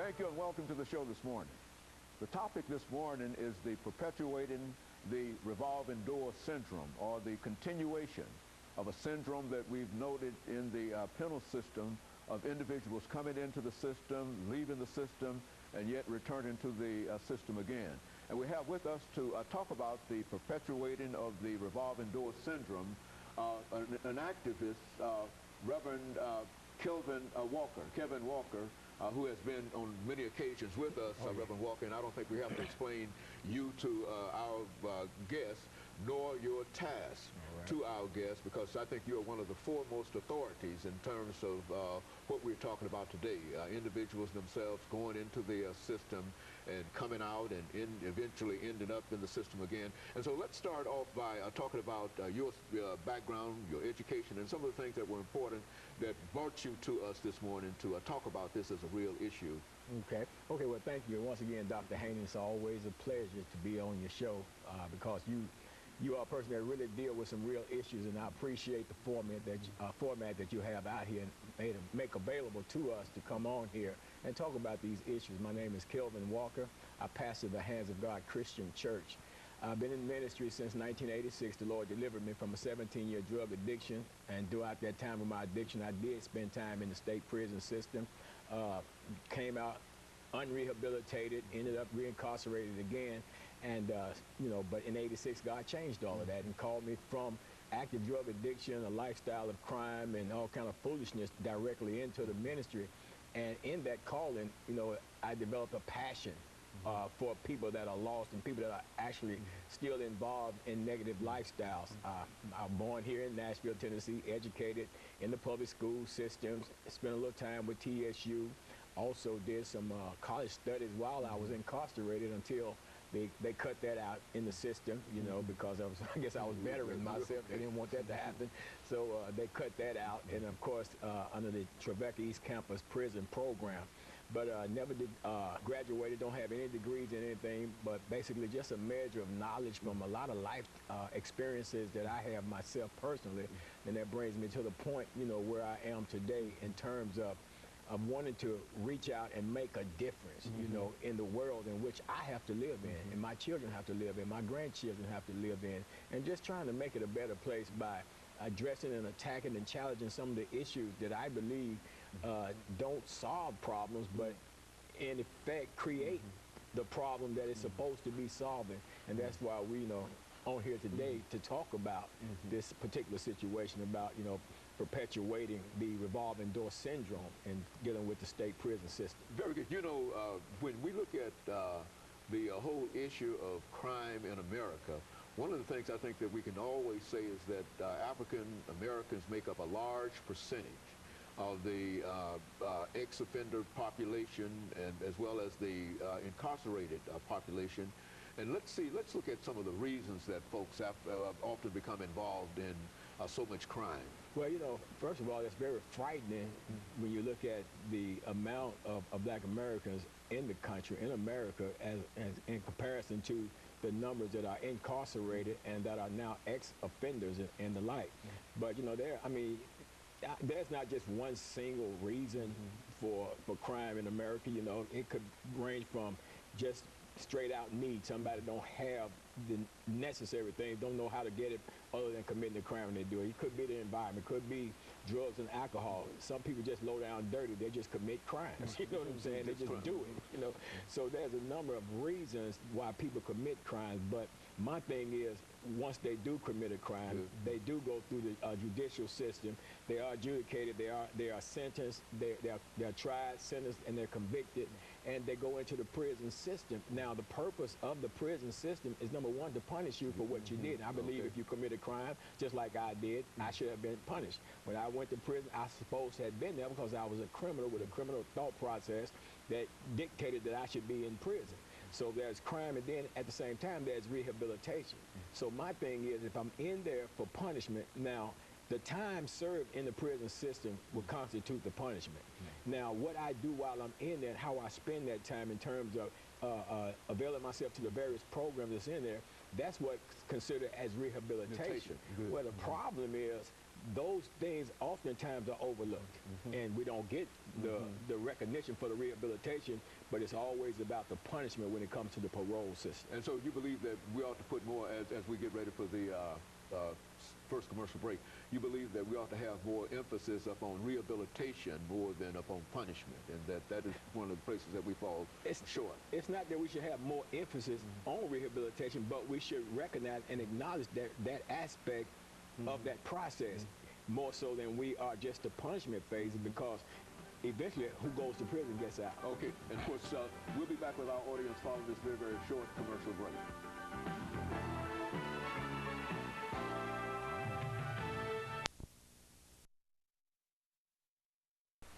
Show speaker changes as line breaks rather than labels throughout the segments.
Thank you and welcome to the show this morning. The topic this morning is the perpetuating the revolving door syndrome, or the continuation of a syndrome that we've noted in the penal system of individuals coming into the system, leaving the system, and yet returning to the system again. And we have with us to talk about the perpetuating of the revolving door syndrome an activist, Reverend Kevin Walker, who has been on many occasions with us, Reverend Walker, and I don't think we have to explain you to our guests, nor your task to our guests, because I think you're one of the foremost authorities in terms of what we're talking about today. Individuals themselves going into the system and coming out and eventually ending up in the system again. And so let's start off by talking about your background, your education, and some of the things that were important that brought you to us this morning to talk about this as a real issue.
Okay, well, thank you. Once again, Dr. Haney, it's always a pleasure to be on your show because you are a person that really deal with some real issues, and I appreciate the format that you have out here and make available to us to come on here and talk about these issues. My name is Kevin Walker. I pastor the Hands of God Christian Church. I've been in ministry since 1986. The Lord delivered me from a 17-year drug addiction, and throughout that time of my addiction, I did spend time in the state prison system, came out unrehabilitated, ended up reincarcerated again, and but in '86, God changed all of that and called me from active drug addiction, a lifestyle of crime, and all kind of foolishness directly into the ministry. And in that calling, I developed a passion for people that are lost and people that are actually still involved in negative lifestyles. I'm born here in Nashville, Tennessee, educated in the public school systems, spent a little time with TSU, also did some college studies while I was incarcerated until they cut that out in the system, because I guess I was bettering myself. They didn't want that to happen. So they cut that out, and of course, under the Tribeca East Campus prison program. But never did graduated, don't have any degrees in anything, but basically just a measure of knowledge from a lot of life experiences that I have myself personally. And that brings me to the point, where I am today in terms of wanting to reach out and make a difference, in the world in which I have to live in, and my children have to live in, my grandchildren have to live in, and just trying to make it a better place by addressing and attacking and challenging some of the issues that I believe don't solve problems, but in effect create the problem that it's supposed to be solving. And that's why we, on here today to talk about this particular situation, about, perpetuating the revolving door syndrome and dealing with the state prison system.
Very good. When we look at the whole issue of crime in America, one of the things I think that we can always say is that African Americans make up a large percentage of the ex-offender population, and as well as the incarcerated population. And let's look at some of the reasons that folks have often become involved in so much crime.
Well, first of all, it's very frightening when you look at the amount of Black Americans in the country, in America, as in comparison to the numbers that are incarcerated and that are now ex-offenders and the like. But, there's not just one single reason for crime in America. It could range from just straight out need. Somebody don't have the necessary things, don't know how to get it other than committing the crime when they do it. It could be the environment, could be drugs and alcohol. Some people just low down dirty, they just commit crimes. You know what I'm saying? They just do it, So there's a number of reasons why people commit crimes, but my thing is, once they do commit a crime, they do go through the judicial system. They are adjudicated, they are sentenced, they're tried, sentenced, and they're convicted, and they go into the prison system. Now, the purpose of the prison system is, number one, to punish you for what you did. I believe if you commit a crime, just like I did, I should have been punished. When I went to prison, I suppose had been there because I was a criminal with a criminal thought process that dictated that I should be in prison. So there's crime, and then at the same time, there's rehabilitation. So my thing is, if I'm in there for punishment, now, the time served in the prison system will constitute the punishment. Now, what I do while I'm in there, how I spend that time in terms of availing myself to the various programs that's in there, that's what's considered as rehabilitation. Well, the problem is those things oftentimes are overlooked, and we don't get the recognition for the rehabilitation, but it's always about the punishment when it comes to the parole system.
And so you believe that we ought to put more, as we get ready for the first commercial break, you believe that we ought to have more emphasis upon rehabilitation more than upon punishment, and that is one of the places that we fall short.
It's not that we should have more emphasis on rehabilitation, but we should recognize and acknowledge that aspect of that process more so than we are just the punishment phase, because eventually who goes to prison gets out.
Okay, and of course, we'll be back with our audience following this very, very short commercial break.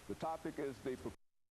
The topic is the